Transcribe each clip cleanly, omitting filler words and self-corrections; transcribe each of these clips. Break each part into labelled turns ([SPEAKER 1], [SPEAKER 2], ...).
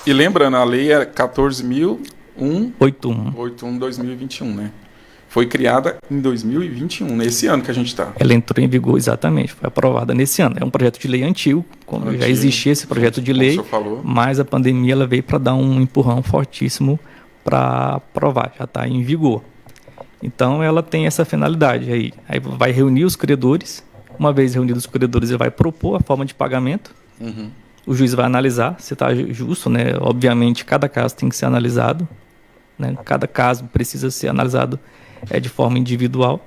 [SPEAKER 1] E lembrando, a lei é 14.181,
[SPEAKER 2] 81.
[SPEAKER 1] 2021, né? Foi criada em 2021, nesse ano que a gente está.
[SPEAKER 2] Ela entrou em vigor, exatamente, foi aprovada nesse ano. É um projeto de lei antigo, como já existia esse projeto de lei, mas a pandemia ela veio para dar um empurrão fortíssimo para aprovar, já está em vigor. Então ela tem essa finalidade aí vai reunir os credores, uma vez reunidos os credores ele vai propor a forma de pagamento, o juiz vai analisar se está justo, né? Obviamente cada caso tem que ser analisado, né? Cada caso precisa ser analisado de forma individual.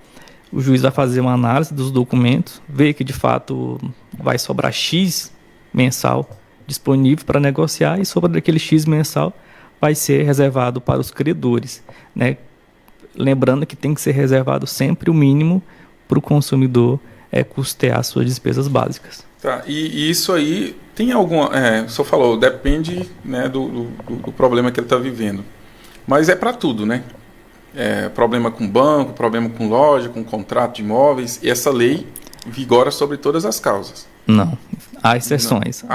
[SPEAKER 2] O juiz vai fazer uma análise dos documentos, ver que de fato vai sobrar X mensal disponível para negociar e sobre aquele X mensal vai ser reservado para os credores, né? Lembrando que tem que ser reservado sempre o mínimo para o consumidor custear suas despesas básicas.
[SPEAKER 1] Tá, e isso aí tem alguma... o senhor falou, depende, né, do problema que ele está vivendo. Mas é para tudo, né? Problema com banco, problema com loja, com contrato de imóveis. E essa lei vigora sobre todas as causas.
[SPEAKER 2] Não, há exceções.
[SPEAKER 1] Não.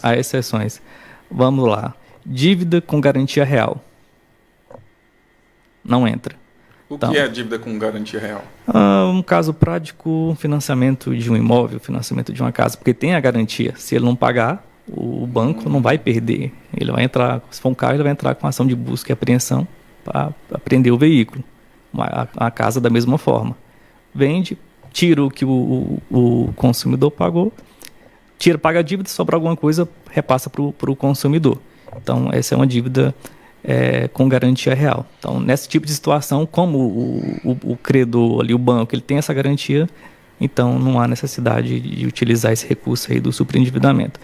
[SPEAKER 2] Há exceções. Vamos lá. Dívida com garantia real. Não entra.
[SPEAKER 1] O que é dívida com garantia real?
[SPEAKER 2] Um caso prático, financiamento de um imóvel, financiamento de uma casa, porque tem a garantia. Se ele não pagar, o banco não vai perder. Ele vai entrar, se for um carro, ele vai entrar com ação de busca e apreensão para apreender o veículo. A casa da mesma forma. Vende, tira o que o consumidor pagou, paga a dívida, sobra alguma coisa, repassa para o consumidor. Então, essa é uma dívida com garantia real. Então, nesse tipo de situação, como o credor ali, o banco, ele tem essa garantia, então não há necessidade de utilizar esse recurso aí do superendividamento.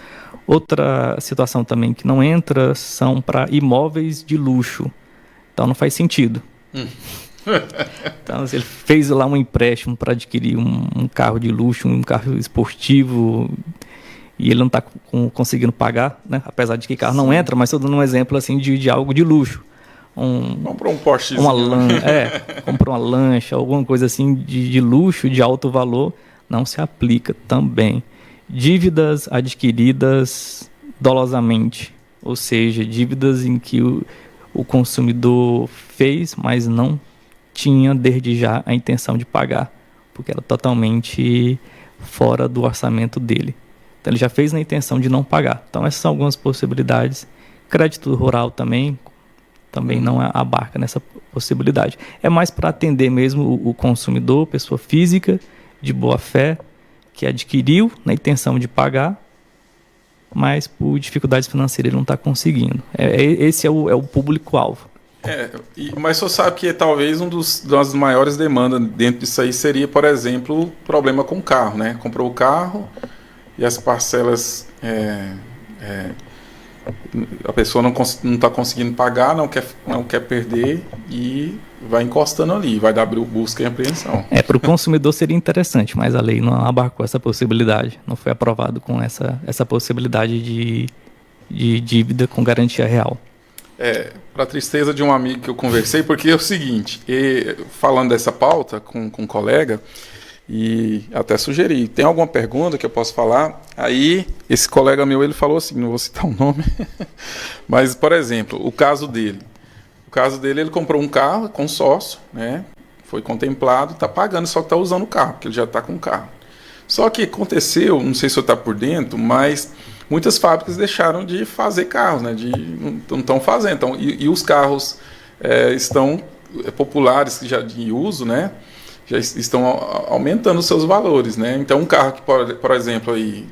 [SPEAKER 2] Outra situação também que não entra são para imóveis de luxo. Então, não faz sentido. Então, se ele fez lá um empréstimo para adquirir um carro de luxo, um carro esportivo, e ele não está conseguindo pagar, né? Apesar de que carro não entra, mas estou dando um exemplo assim, de algo de luxo.
[SPEAKER 1] Comprou um Porschezinho.
[SPEAKER 2] Comprou uma lancha, alguma coisa assim de luxo, de alto valor, não se aplica também. Dívidas adquiridas dolosamente, ou seja, dívidas em que o consumidor fez, mas não tinha desde já a intenção de pagar, porque era totalmente fora do orçamento dele. Então ele já fez na intenção de não pagar. Então essas são algumas possibilidades. Crédito rural também não abarca nessa possibilidade. É mais para atender mesmo o consumidor, pessoa física, de boa fé, que adquiriu na intenção de pagar, mas por dificuldades financeiras ele não está conseguindo. Esse é o público-alvo.
[SPEAKER 1] Mas você sabe que talvez das maiores demandas dentro disso aí seria, por exemplo, o problema com o carro, né? Comprou o carro e as parcelas, a pessoa não está conseguindo pagar, não quer perder e vai encostando ali, vai dar busca e apreensão.
[SPEAKER 2] Para o consumidor seria interessante, mas a lei não abarcou essa possibilidade, não foi aprovado com essa possibilidade de dívida com garantia real.
[SPEAKER 1] Para tristeza de um amigo que eu conversei, porque é o seguinte, falando dessa pauta com um colega, e até sugeri, tem alguma pergunta que eu posso falar? Aí, esse colega meu, ele falou assim, não vou citar o nome, mas, por exemplo, o caso dele, ele comprou um carro, consórcio, né? Foi contemplado, está pagando, só que está usando o carro, porque ele já está com o carro. Só que aconteceu, não sei se você está por dentro, mas muitas fábricas deixaram de fazer carros, né? Não estão fazendo. Então, e os carros estão populares, já de uso, né? Já estão aumentando os seus valores, né? Então, um carro que, por exemplo, aí,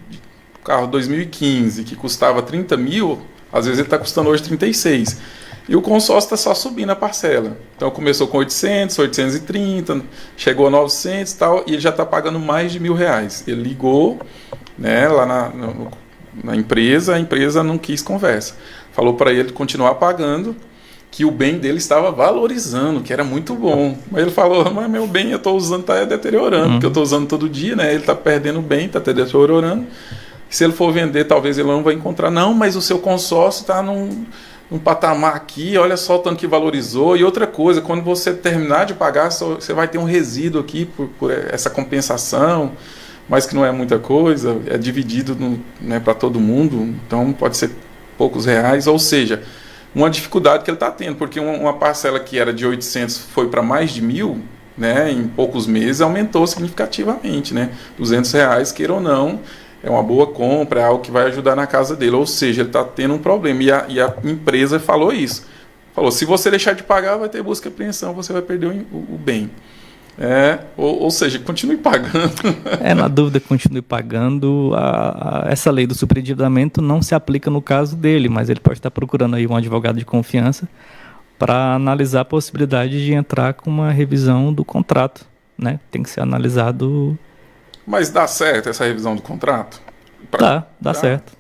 [SPEAKER 1] carro 2015, que custava 30 mil, às vezes ele está custando hoje 36. E o consórcio está só subindo a parcela. Então, começou com 800, 830, chegou a 900 e tal, e ele já está pagando mais de R$1.000. Ele ligou, né, lá na empresa, a empresa não quis conversa. Falou para ele continuar pagando, que o bem dele estava valorizando, que era muito bom. Mas ele falou, mas meu bem eu estou usando, está deteriorando, porque eu estou usando todo dia, né? Ele está perdendo o bem, está deteriorando. Se ele for vender, talvez ele não vai encontrar. Não, mas o seu consórcio está num patamar aqui, olha só o tanto que valorizou. E outra coisa, quando você terminar de pagar, você vai ter um resíduo aqui por essa compensação, mas que não é muita coisa, é dividido, né, para todo mundo, então pode ser poucos reais, ou seja, uma dificuldade que ele está tendo, porque uma parcela que era de 800 foi para mais de 1.000, né, em poucos meses aumentou significativamente, né, R$200, queira ou não, é uma boa compra, é algo que vai ajudar na casa dele, ou seja, ele está tendo um problema, e a empresa falou isso, falou, se você deixar de pagar, vai ter busca e apreensão, você vai perder o bem. Ou seja, continue pagando.
[SPEAKER 2] Na dúvida, continue pagando. Essa lei do superendividamento não se aplica no caso dele, mas ele pode estar procurando aí um advogado de confiança para analisar a possibilidade de entrar com uma revisão do contrato, né? Tem que ser analisado.
[SPEAKER 1] Mas dá certo essa revisão do contrato?
[SPEAKER 2] Dá certo.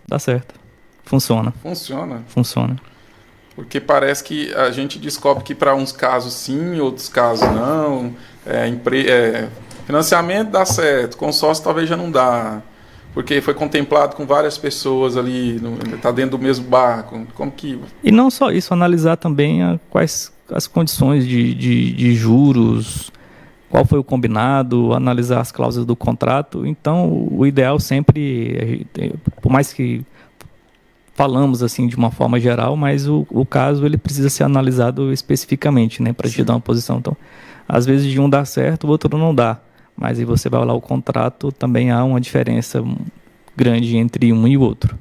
[SPEAKER 2] Funciona. Funciona.
[SPEAKER 1] Porque parece que a gente descobre que para uns casos sim, outros casos não. Financiamento dá certo, consórcio talvez já não dá. Porque foi contemplado com várias pessoas ali, está dentro do mesmo barco. Como que...
[SPEAKER 2] E não só isso, analisar também quais as condições de juros, qual foi o combinado, analisar as cláusulas do contrato. Então, o ideal sempre, por mais que falamos assim de uma forma geral, mas o caso ele precisa ser analisado especificamente, né, para te dar uma posição. Então, às vezes de um dá certo, o outro não dá. Mas aí você vai olhar o contrato, também há uma diferença grande entre um e o outro.